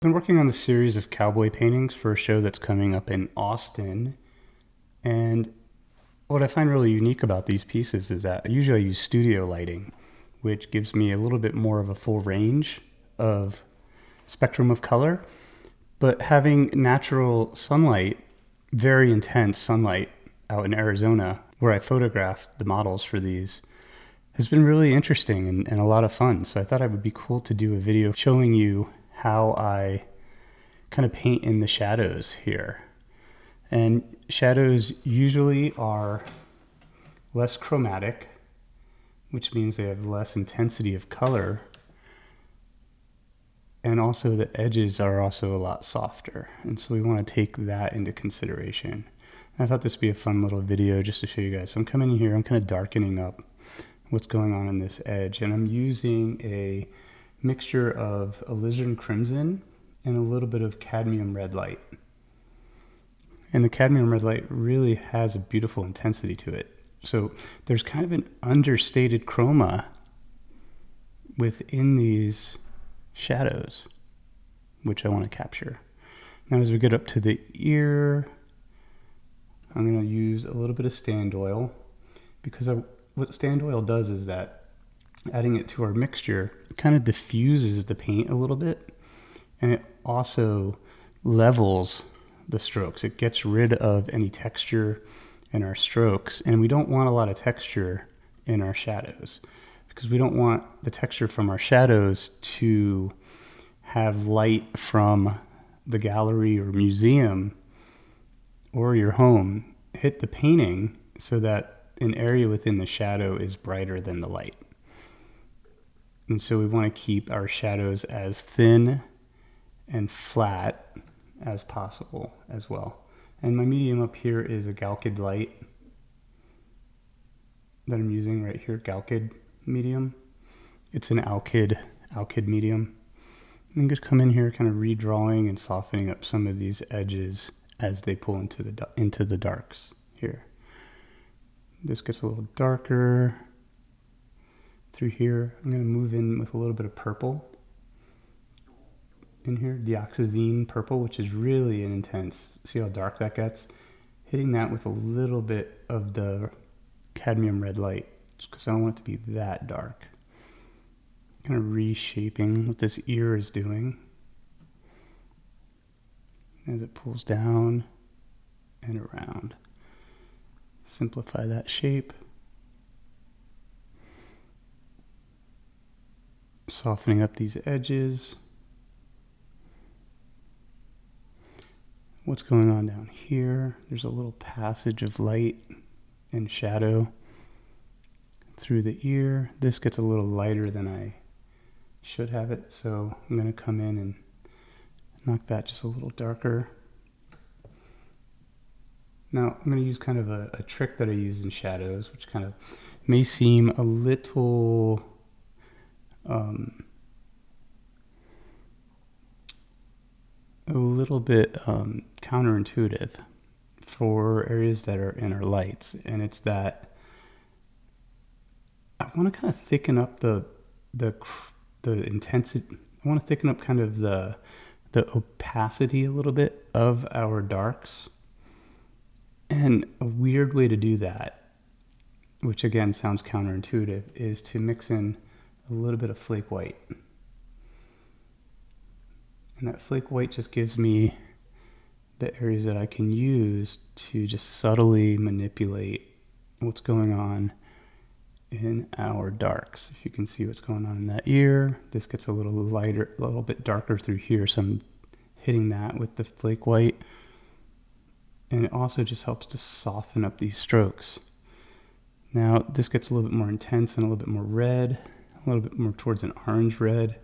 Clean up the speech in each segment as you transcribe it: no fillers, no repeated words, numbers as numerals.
Been working on this series of cowboy paintings for a show that's coming up in Austin. And what I find really unique about these pieces is that usually I use studio lighting, which gives me a little bit more of a full range of spectrum of color. But having natural sunlight, very intense sunlight out in Arizona, where I photographed the models for these, has been really interesting and a lot of fun. So I thought it would be cool to do a video showing you how I kind of paint in the shadows here. And shadows usually are less chromatic, which means they have less intensity of color. And also the edges are also a lot softer. And so we want to take that into consideration. And I thought this would be a fun little video just to show you guys. So I'm coming in here, I'm kind of darkening up what's going on in this edge. And I'm using a mixture of alizarin crimson and a little bit of cadmium red light. And the cadmium red light really has a beautiful intensity to it. So there's kind of an understated chroma within these shadows, which I want to capture. Now as we get up to the ear, I'm going to use a little bit of stand oil, because what stand oil does is that adding it to our mixture kind of diffuses the paint a little bit, and it also levels the strokes. It gets rid of any texture in our strokes, and we don't want a lot of texture in our shadows because we don't want the texture from our shadows to have light from the gallery or museum or your home hit the painting so that an area within the shadow is brighter than the light. And so we want to keep our shadows as thin and flat as possible as well. And my medium up here is a Galkid light that I'm using right here, Galkid medium. It's an Alkyd medium. I'm just come in here kind of redrawing and softening up some of these edges as they pull into the darks here. This gets a little darker through here. I'm going to move in with a little bit of purple in here, dioxazine purple, which is really an intense. See how dark that gets? Hitting that with a little bit of the cadmium red light, just because I don't want it to be that dark. Kind of reshaping what this ear is doing as it pulls down and around. Simplify that shape. Softening up these edges. What's going on down here? There's a little passage of light and shadow through the ear. This gets a little lighter than I should have it, so I'm going to come in and knock that just a little darker. Now I'm going to use kind of a trick that I use in shadows, which kind of may seem a little bit counterintuitive for areas that are in our lights, and it's that I want to kind of thicken up the intensity. I want to thicken up kind of the opacity a little bit of our darks. And a weird way to do that, which again sounds counterintuitive, is to mix in a little bit of flake white. And that flake white just gives me the areas that I can use to just subtly manipulate what's going on in our darks. If you can see what's going on in that ear, this gets a little lighter, a little bit darker through here, so I'm hitting that with the flake white. And it also just helps to soften up these strokes. Now this gets a little bit more intense and a little bit more red, a little bit more towards an orange red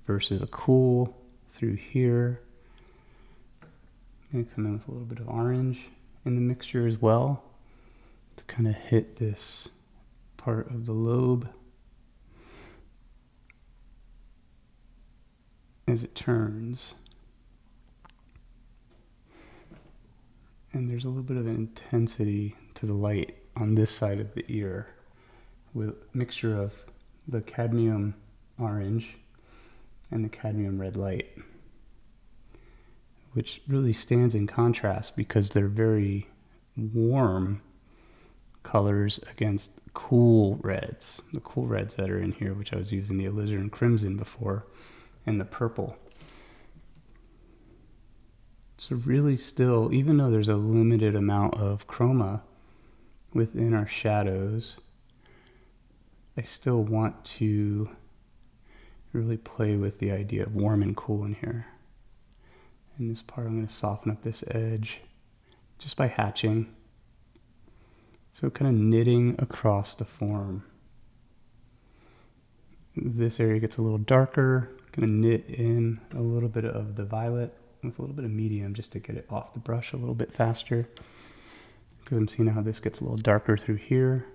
versus a cool through here. I'm going to come in with a little bit of orange in the mixture as well to kind of hit this part of the lobe as it turns. And there's a little bit of an intensity to the light on this side of the ear with a mixture of the cadmium orange and the cadmium red light. which really stands in contrast because they're very warm colors against cool reds. The cool reds that are in here, which I was using the alizarin crimson before, and the purple. So really still, even though there's a limited amount of chroma within our shadows, I still want to really play with the idea of warm and cool in here. In this part, I'm going to soften up this edge just by hatching. So kind of knitting across the form. This area gets a little darker. Going to knit in a little bit of the violet with a little bit of medium just to get it off the brush a little bit faster. Because I'm seeing how this gets a little darker through here.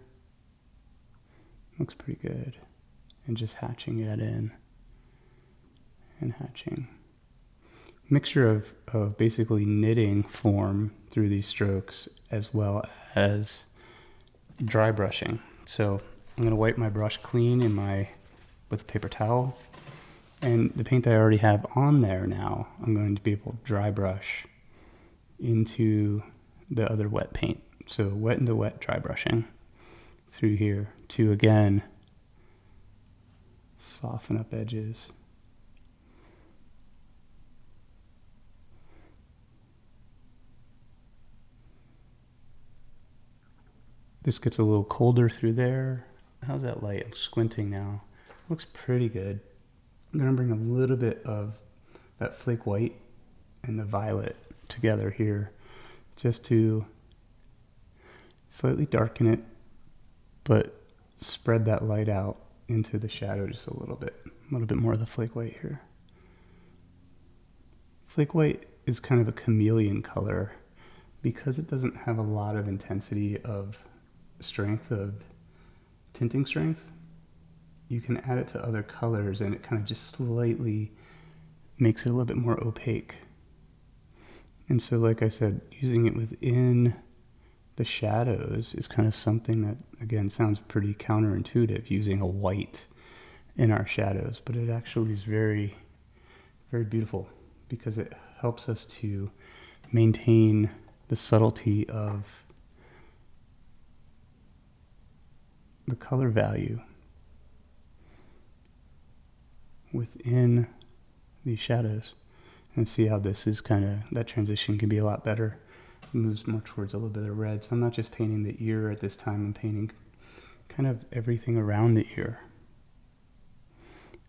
Looks pretty good. And just hatching that in. And hatching. Mixture of basically knitting form through these strokes as well as dry brushing. So I'm going to wipe my brush clean with a paper towel. And the paint that I already have on there now, I'm going to be able to dry brush into the other wet paint. So wet into wet dry brushing through here to again soften up edges. This gets a little colder through there. How's that light? I'm squinting now. Looks pretty good. I'm going to bring a little bit of that flake white and the violet together here just to slightly darken it, but spread that light out into the shadow just a little bit more of the flake white here. Flake white is kind of a chameleon color because it doesn't have a lot of intensity of strength, of tinting strength. You can add it to other colors and it kind of just slightly makes it a little bit more opaque. And so like I said, using it within the shadows is kind of something that, again, sounds pretty counterintuitive, using a white in our shadows, but it actually is very, very beautiful because it helps us to maintain the subtlety of the color value within these shadows. And see how this is kind of, that transition can be a lot better. It moves more towards a little bit of red. So I'm not just painting the ear at this time, I'm painting kind of everything around the ear.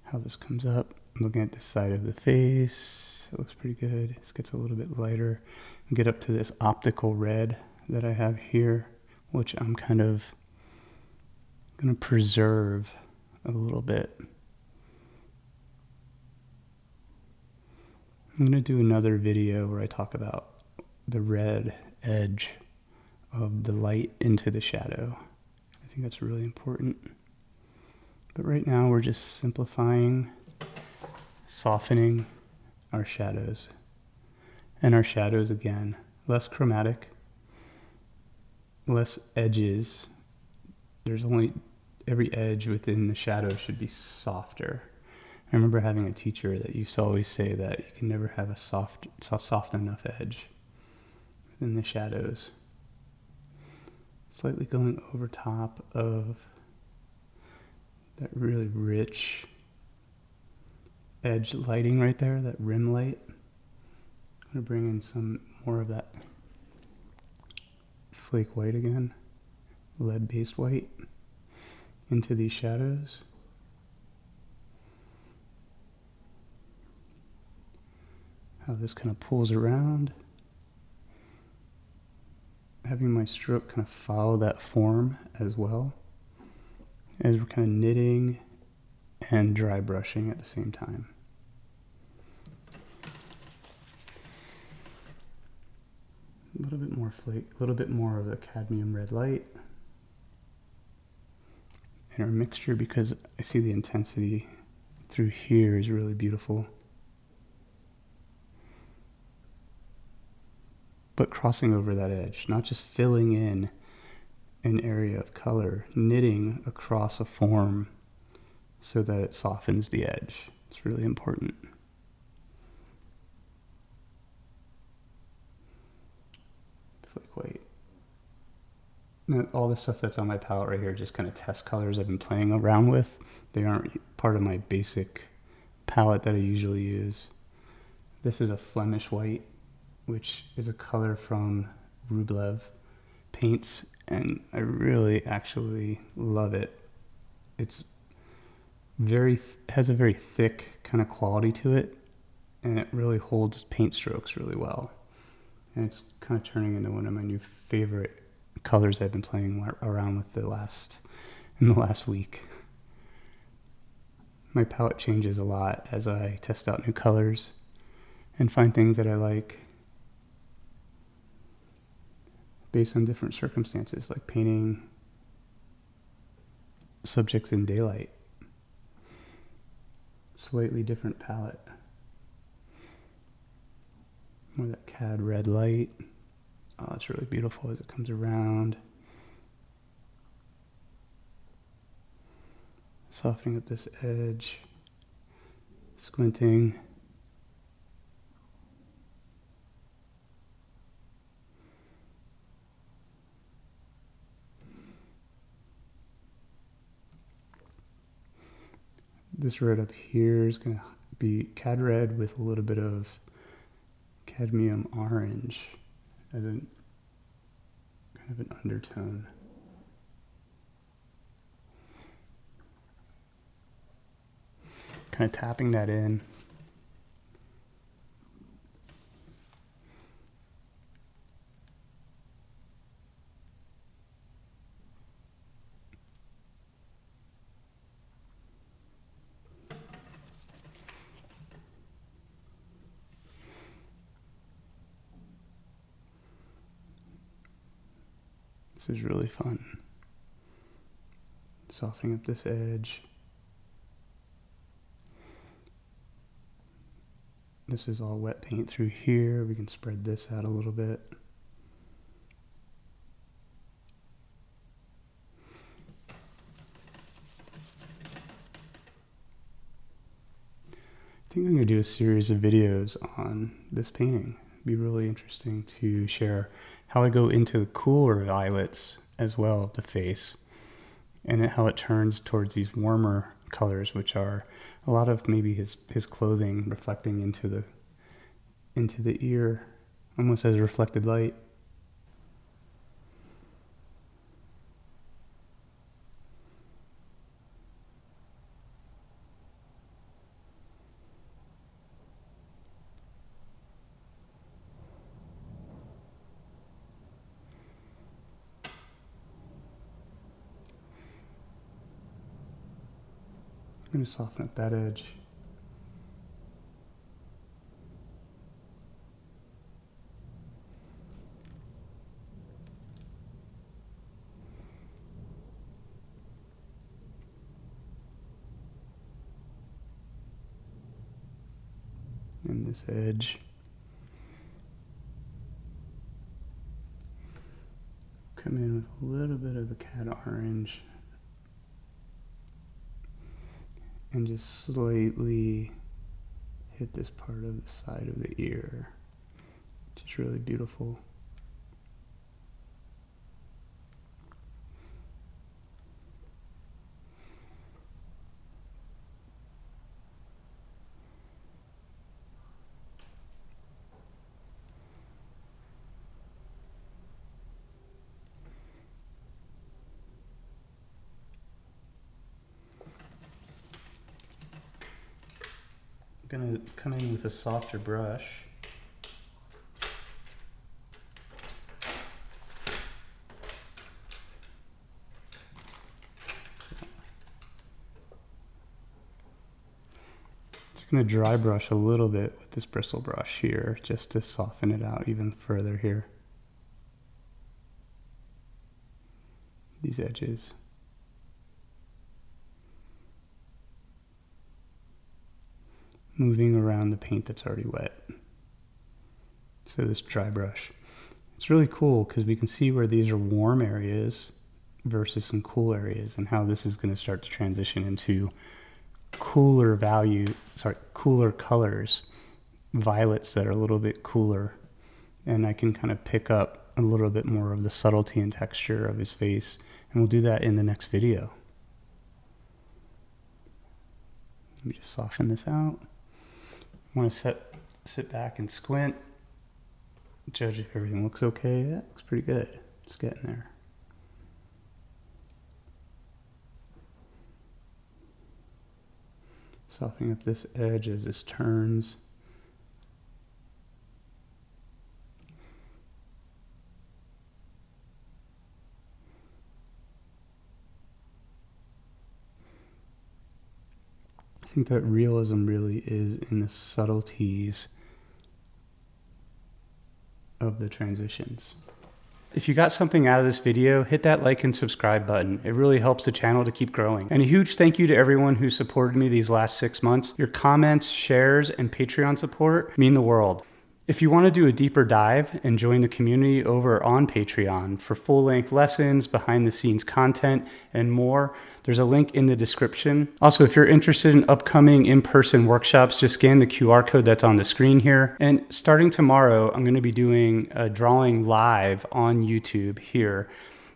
How this comes up, I'm looking at this side of the face. It looks pretty good. This gets a little bit lighter. Get up to this optical red that I have here, which I'm kind of going to preserve a little bit. I'm going to do another video where I talk about the red edge of the light into the shadow. I think that's really important. But right now we're just simplifying, softening our shadows. And our shadows, again, less chromatic, less edges. There's only, every edge within the shadow should be softer. I remember having a teacher that used to always say that you can never have a soft enough edge within the shadows. Slightly going over top of that really rich edge lighting right there, that rim light. I'm going to bring in some more of that flake white again, lead-based white, into these shadows. How this kind of pulls around. Having my stroke kind of follow that form as well, as we're kind of knitting and dry brushing at the same time. A little bit more flake, a little bit more of the cadmium red light in our mixture, because I see the intensity through here is really beautiful. But crossing over that edge, not just filling in an area of color, knitting across a form so that it softens the edge. It's really important. Now, all the stuff that's on my palette right here, just kind of test colors I've been playing around with. They aren't part of my basic palette that I usually use. This is a Flemish white, which is a color from Wearable paints, and I really actually love it. It's has a very thick kind of quality to it, and it really holds paint strokes really well. And it's kind of turning into one of my new favorite colors I've been playing around with in the last week. My palette changes a lot as I test out new colors and find things that I like based on different circumstances, like painting subjects in daylight. Slightly different palette. More that cad red light. Oh, it's really beautiful as it comes around. Softening up this edge. Squinting. This red up here is going to be cad red with a little bit of cadmium orange as a kind of an undertone. Kind of tapping that in. This is really fun. Softening up this edge. This is all wet paint through here. We can spread this out a little bit. I think I'm going to do a series of videos on this painting. It'd be really interesting to share how I go into the cooler violets as well of the face, and how it turns towards these warmer colors, which are a lot of maybe his clothing reflecting into the ear, almost as a reflected light. I'm going to soften up that edge. And this edge. Come in with a little bit of the cad orange. And just slightly hit this part of the side of the ear, which is really beautiful. I'm going to come in with a softer brush. Just going to dry brush a little bit with this bristle brush here, just to soften it out even further here. These edges. Moving around the paint that's already wet. So this dry brush. It's really cool because we can see where these are warm areas versus some cool areas, and how this is going to start to transition into cooler colors, violets that are a little bit cooler, and I can kind of pick up a little bit more of the subtlety and texture of his face. And we'll do that in the next video. Let me just soften this out. I want to sit back and squint, judge if everything looks okay. That looks pretty good. It's getting there. Softening up this edge as this turns. I think that realism really is in the subtleties of the transitions. If you got something out of this video, hit that like and subscribe button. It really helps the channel to keep growing. And a huge thank you to everyone who supported me these last 6 months. Your comments, shares, and Patreon support mean the world. If you want to do a deeper dive and join the community over on Patreon for full-length lessons, behind-the-scenes content, and more, there's a link in the description. Also, if you're interested in upcoming in-person workshops, just scan the QR code that's on the screen here. And starting tomorrow, I'm going to be doing a drawing live on YouTube here.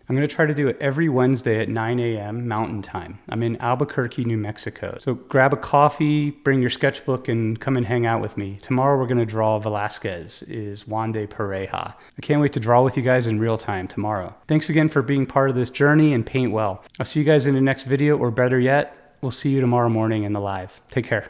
I'm going to try to do it every Wednesday at 9 a.m. Mountain Time. I'm in Albuquerque, New Mexico. So grab a coffee, bring your sketchbook, and come and hang out with me. Tomorrow we're going to draw Velázquez is Juan de Pareja. I can't wait to draw with you guys in real time tomorrow. Thanks again for being part of this journey, and paint well. I'll see you guys in the next video, or better yet, we'll see you tomorrow morning in the live. Take care.